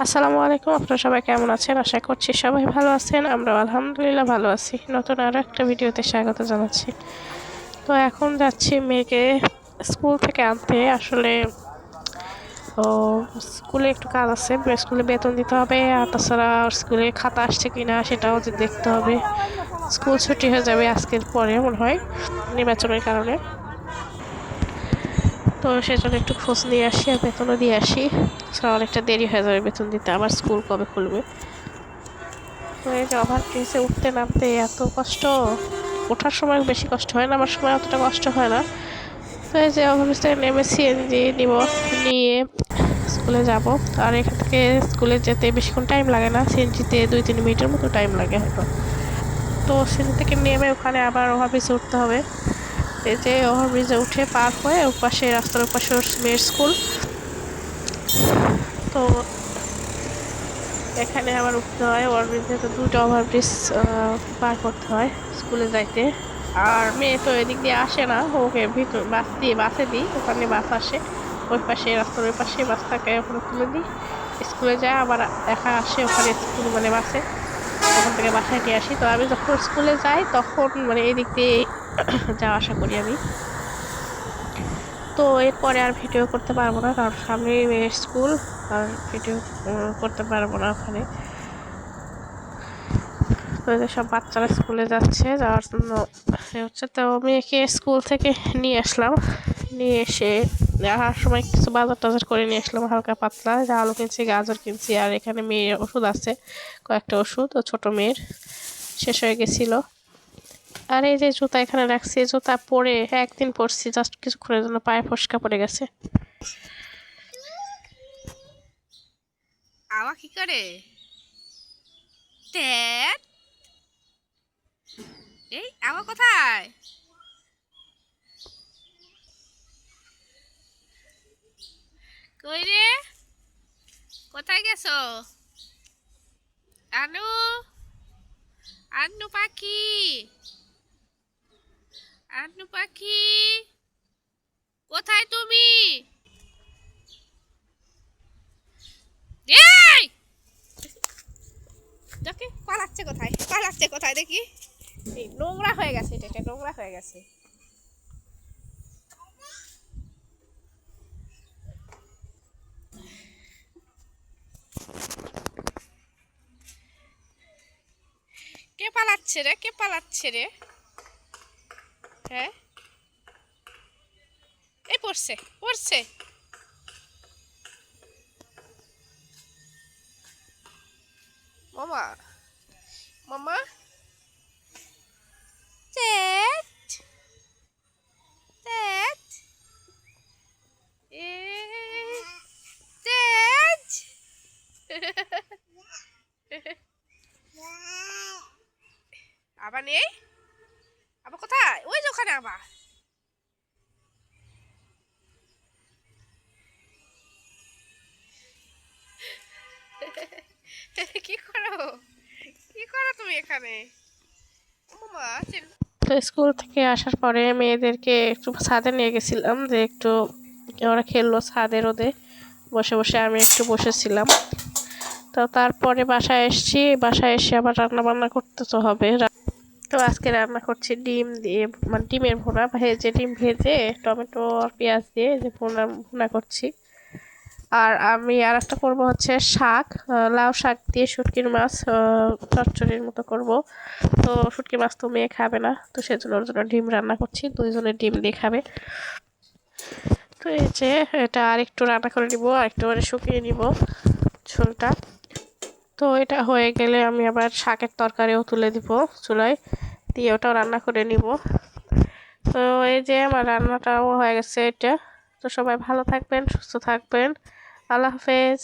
আসসালামু আলাইকুম। আপনারা সবাই কেমন আছেন? আশা করছি সবাই ভালো আছেন। আমরাও আলহামদুলিল্লাহ ভালো আছি। নতুন আরও একটা ভিডিওতে স্বাগত জানাচ্ছি। তো এখন যাচ্ছি মেয়েকে স্কুল থেকে আনতে। আসলে ও স্কুলে একটু কাজ আছে, স্কুলে বেতন দিতে হবে, আর তাছাড়া স্কুলে খাতা আসছে কিনা সেটাও যে দেখতে হবে। স্কুল ছুটি হয়ে যাবে আজকের পরে মনে হয়, নির্বাচনের কারণে। তো সেজন্য একটু খোঁজ নিয়ে আসি আর বেতনও দিয়ে আসি। অনেকটা দেরি হয়ে যাবে বেতন দিতে, আবার স্কুল কবে খুলবে। তো এই যে ওভারব্রিজে উঠতে নামতে এত কষ্ট, ওঠার সময় বেশি কষ্ট হয় না, আমার সময় অতটা কষ্ট হয় না। তো এই যে ওভারব্রিজ থেকে নেমে সিএনজি নিব, নিয়ে স্কুলে যাব। আর এখান থেকে স্কুলে যেতে বেশিক্ষণ টাইম লাগে না, সিএনজিতে 2-3 মিনিটের মতো টাইম লাগে হয়তো। তো সিএনজি থেকে নেমে ওখানে আবার ওভারব্রিজে উঠতে হবে। এই যে ওভারব্রিজে উঠে পার হয়ে ওপাশে, রাস্তার ওপাশে মেয়ের স্কুল। তো এখানে আবার উঠতে হয় ওভারব্রিজে, তো দুটো ওভারব্রিজ পার করতে হয় স্কুলে যাইতে। আর মেয়ে তো এদিক দিয়ে আসে না, ওকে ভিতর বাসে দিই, ওখানে বাস আসে ওই পাশে, রাস্তার ওই পাশে বাস থাকে, ওখানে তুলে দিই, স্কুলে যায়। আবার একা আসে ওখানে স্কুল মানে বাসে, ওখান থেকে বাসায় নিয়ে আসি। তো আমি যখন স্কুলে যাই তখন মানে এদিক দিয়ে যাওয়া আসা করি আমি। তো এরপরে আর ভিডিও করতে পারবো না, কারণ সামনে মেয়ের স্কুল, আর ভিডিও করতে পারবো না ওখানে। তো সব বাচ্চারা স্কুলে যাচ্ছে, যাওয়ার জন্য হচ্ছে। তো মেয়েকে স্কুল থেকে নিয়ে আসলাম, নিয়ে এসে আসার সময় কিছু বাজার টাজার করে নিয়ে আসলাম, হালকা পাতলা, যা আলু কিনছি, গাজর কিনছি। আর এখানে মেয়ের ওষুধ আছে, কয়েকটা ওষুধ, ও ছোটো মেয়ের শেষ হয়ে গেছিলো। আর এই যে জুতা এখানে রাখছি, জুতা পরে একদিন পরছি, জাস্ট কিছুক্ষণের জন্য পায়ে ফসকা পড়ে গেছে। আওয়া কি করে? ধ্যাত, এই আওয়া কোথায়? কই রে, কোথায় গেছো? আনু, আন্নু পাখি, আন্নু পাখি, কোথায় তুমি? এই দেখি পালাচ্ছে কোথায়, পালাচ্ছে কোথায় দেখি। এই নোংরা হয়ে গেছে, এটা নোংরা হয়ে গেছে। কে পালাচ্ছে রে, কে পালাচ্ছে রে? হ্যাঁ, এই পড়ছে পড়ছে। মামা, মামা, ধ্যাত, ধ্যাত, এ ধ্যাত। আবার নেই, আবার কোথায়? ওই যে ওখানে আবার। কি করো, কি করো তুমি এখানে? মামা তো স্কুল থেকে আসার পরে মেয়েদেরকে একটু ছাদে নিয়ে গেছিলাম, যে একটু ওরা খেললো ছাদে রোদে বসে বসে, আমি একটু বসেছিলাম। তো তারপরে বাসায় এসেছি, বাসায় এসে আবার রান্না বান্না করতে তো হবে। তো আজকে রান্না করছি ডিম দিয়ে, মানে ডিমের ভুনা, ভেজে ডিম ভেজে টমেটো আর পেঁয়াজ দিয়ে যে ভুনা ভুনা করছি। আর আমি আর একটা করবো হচ্ছে শাক, লাউ শাক দিয়ে শুটকির মাছ চচ্চড়ির মতো করব। তো শুটকি মাছ তো মেয়ে খাবে না, তো সেজন্য ওর জন্য ডিম রান্না করছি, দুইজনের ডিম দিয়ে খাবে। তো এই যে এটা আর একটু রান্না করে নিব, আর একটু মানে শুকিয়ে নিব ঝোলটা। তো এটা হয়ে গেলে আমি আবার শাকের তরকারিও তুলে দিব চুলায়, দিয়ে ওটাও রান্না করে নিব। তো এই যে আমার রান্নাটাও হয়ে গেছে এটা। তো সবাই ভালো থাকবেন, সুস্থ থাকবেন। আল্লাহ হাফেজ।